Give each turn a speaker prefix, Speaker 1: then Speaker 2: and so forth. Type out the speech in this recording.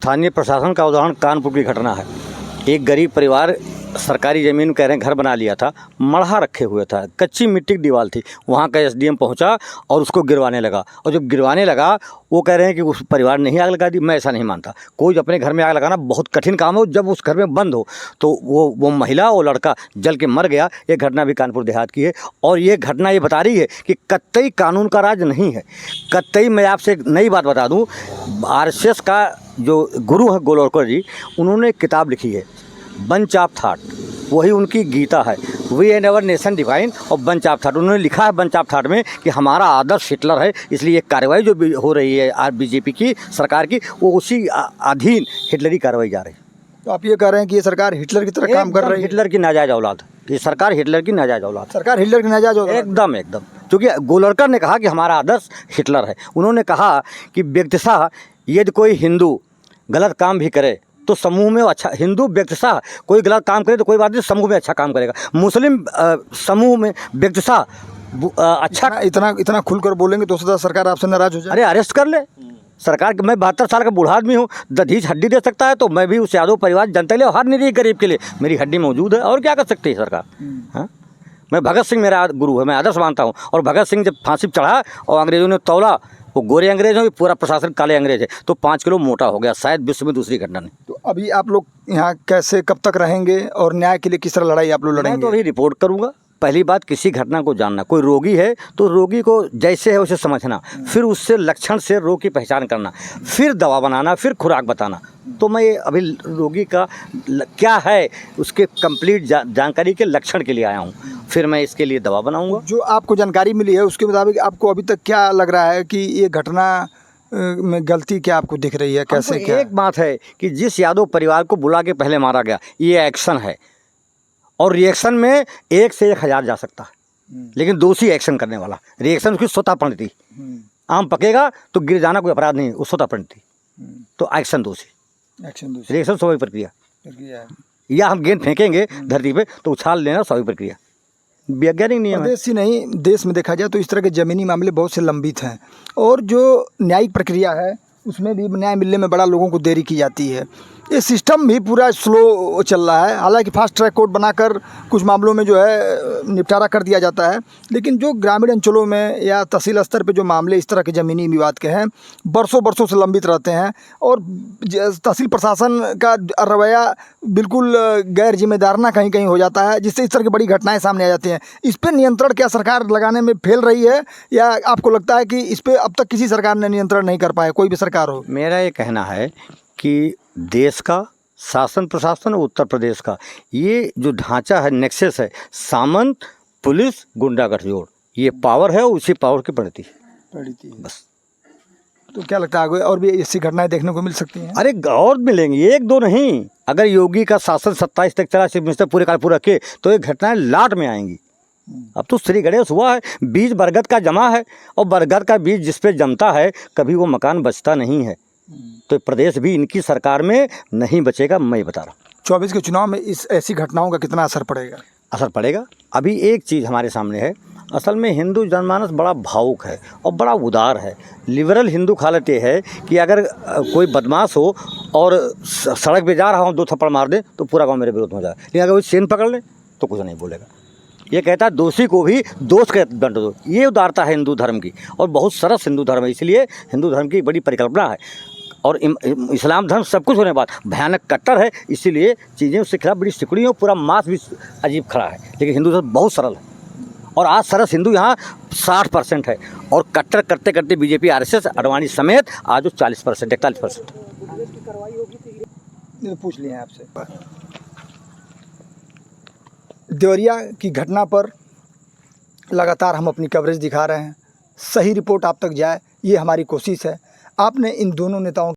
Speaker 1: स्थानीय प्रशासन का उदाहरण कानपुर की घटना है। एक गरीब परिवार सरकारी ज़मीन कह रहे हैं घर बना लिया था, मढ़ा रखे हुए था, कच्ची मिट्टी की दीवार थी। वहाँ का एसडीएम पहुँचा और उसको गिरवाने लगा, और जब गिरवाने लगा वो कह रहे हैं कि उस परिवार ने ही आग लगा दी। मैं ऐसा नहीं मानता। कोई अपने घर में आग लगाना बहुत कठिन काम हो, जब उस घर में बंद हो तो वो महिला वो लड़का जल के मर गया। ये घटना भी कानपुर देहात की है, और ये घटना ये बता रही है कि कतई कानून का राज नहीं है। कतई मैं आपसे एक नई बात बता दूँ, RSS का जो गुरु है गोलवलकर जी, उन्होंने एक किताब लिखी है बंच ऑफ थाट, वही उनकी गीता है, we and our nation divine और बंच ऑफ थाट। उन्होंने लिखा है बंच ऑफ थाट में कि हमारा आदर्श हिटलर है, इसलिए ये कार्रवाई जो भी हो रही है बीजेपी की सरकार की, वो उसी अधीन हिटलरी कार्रवाई जा रही है।
Speaker 2: तो आप ये कह रहे हैं कि ये सरकार हिटलर की तरह काम कर रही है?
Speaker 1: हिटलर की नाजायज औलाद, ये सरकार हिटलर की नाजायज औलाद।
Speaker 2: सरकार हिटलर की नाजायज औलाद?
Speaker 1: एकदम एकदम, क्योंकि गोलवलकर ने कहा कि हमारा आदर्श हिटलर है। उन्होंने कहा कि व्यक्तिशः यदि कोई हिंदू गलत काम भी करे तो समूह में अच्छा, हिंदू व्यक्तिशः कोई गलत काम करे तो कोई बात नहीं, समूह में अच्छा काम करेगा। मुस्लिम समूह में व्यक्तिशः अच्छा।
Speaker 2: इतना खुलकर बोलेंगे तो सरकार आपसे नाराज हो जाए?
Speaker 1: अरे अरेस्ट कर ले सरकार। मैं 72 साल का बूढ़ा आदमी हूँ, दधीच हड्डी दे सकता है तो मैं भी उस यादव परिवार जनता के लिए हार नहीं रही, गरीब के लिए मेरी हड्डी मौजूद है, और क्या कर सकती है सरकार? हाँ, मैं भगत सिंह मेरा गुरु है, मैं आदर्श मानता हूँ। और भगत सिंह जब फांसी पर चढ़ा और अंग्रेज़ों ने तौला, वो गोरे अंग्रेज हैं, पूरा प्रशासन काले अंग्रेज है, तो 5 किलो मोटा हो गया। शायद विश्व में दूसरी घटना नहीं।
Speaker 2: तो अभी आप लोग यहाँ कैसे कब तक रहेंगे और न्याय के लिए किस तरह लड़ाई आप लोग लड़ेंगे?
Speaker 1: मैं तो अभी रिपोर्ट करूँगा। पहली बात, किसी घटना को जानना, कोई रोगी है तो रोगी को जैसे है उसे समझना, फिर उससे लक्षण से रोग की पहचान करना, फिर दवा बनाना, फिर खुराक बताना। तो मैं अभी रोगी का क्या है उसके कंप्लीट जानकारी के लक्षण के लिए आया हूँ, फिर मैं इसके लिए दवा बनाऊँगा।
Speaker 2: जो आपको जानकारी मिली है उसके मुताबिक आपको अभी तक क्या लग रहा है कि ये घटना में गलती क्या आपको दिख रही है? कैसे क्या?
Speaker 1: एक बात है कि जिस यादव परिवार को बुला के पहले मारा गया, ये एक्शन है, और रिएक्शन में 1 से 1000 जा सकता है, लेकिन दोषी एक्शन करने वाला, रिएक्शन उसकी स्वतः प्रणति। आम पकेगा तो गिर जाना कोई अपराध नहीं, वो स्वतः प्रणति, तो एक्शन दोषी, रिएक्शन स्वाभाविक प्रक्रिया। या हम गेंद फेंकेंगे धरती पे तो उछाल लेना स्वाभाविक प्रक्रिया, वैज्ञानिक नियम है।
Speaker 2: प्रदेश ही नहीं, देश में देखा जाए तो इस तरह के ज़मीनी मामले बहुत से लंबित हैं, और जो न्यायिक प्रक्रिया है उसमें भी न्याय मिलने में बड़ा लोगों को देरी की जाती है। ये सिस्टम भी पूरा स्लो चल रहा है। हालांकि फास्ट ट्रैक कोर्ट बनाकर कुछ मामलों में जो है निपटारा कर दिया जाता है, लेकिन जो ग्रामीण अंचलों में या तहसील स्तर पे जो मामले इस तरह के ज़मीनी विवाद के हैं, बरसों बरसों से लंबित रहते हैं, और तहसील प्रशासन का रवैया बिल्कुल गैर जिम्मेदाराना कहीं कहीं हो जाता है, जिससे इस तरह की बड़ी घटनाएं सामने आ जाती हैं। इस पर नियंत्रण क्या सरकार लगाने में फेल रही है, या आपको लगता है कि इस पर अब तक किसी सरकार ने नियंत्रण नहीं कर पाया, कोई भी सरकार हो?
Speaker 1: मेरा ये कहना है कि देश का शासन प्रशासन और उत्तर प्रदेश का ये जो ढांचा है, नेक्सस है, सामंत पुलिस गुंडा गठजोड़, ये पावर है, उसी पावर की परिणति बस।
Speaker 2: तो क्या लगता है आगे और भी ऐसी घटनाएं देखने को मिल सकती हैं?
Speaker 1: अरे और मिलेंगी, 1-2 नहीं। अगर योगी का शासन 27 तक चला, चीफ मिनिस्टर पूरे काल पूरा के, तो ये घटनाएं लाट में आएंगी। अब तो श्री गणेश हुआ है, बीज बरगद का जमा है, और बरगद का बीज जिस पे जमता है कभी वो मकान बचता नहीं है। तो प्रदेश भी इनकी सरकार में नहीं बचेगा, मैं बता रहा हूँ।
Speaker 2: 24 के चुनाव में इस ऐसी घटनाओं का कितना असर पड़ेगा?
Speaker 1: असर पड़ेगा। अभी एक चीज़ हमारे सामने है, असल में हिंदू जनमानस बड़ा भावुक है और बड़ा उदार है। लिबरल हिंदू हालत ये है कि अगर कोई बदमाश हो और सड़क पे जा रहा हूँ 2 थप्पड़ मार दे तो पूरा गांव मेरे विरोध हो जाए, लेकिन अगर वो चेन पकड़ ले तो कुछ नहीं बोलेगा। ये कहता है दोषी को भी दोष का दंड दो। ये उदारता है हिंदू धर्म की, और बहुत सरस हिंदू धर्म है, इसलिए हिंदू धर्म की बड़ी परिकल्पना है। और इस्लाम धर्म सब कुछ होने के बाद भयानक कट्टर है, इसीलिए चीज़ें उसके खिलाफ बड़ी सिकुड़ी हो, पूरा मास भी अजीब खड़ा है, लेकिन हिंदू धर्म बहुत सरल है। और आज सरस हिंदू यहाँ 60% है, और कट्टर करते करते बीजेपी RSS अडवाणी समेत आज वो 40% 41%।
Speaker 2: पूछ लिए आपसे देवरिया की घटना पर लगातार हम अपनी कवरेज दिखा रहे हैं, सही रिपोर्ट आप तक जाए ये हमारी कोशिश है। आपने इन दोनों नेताओं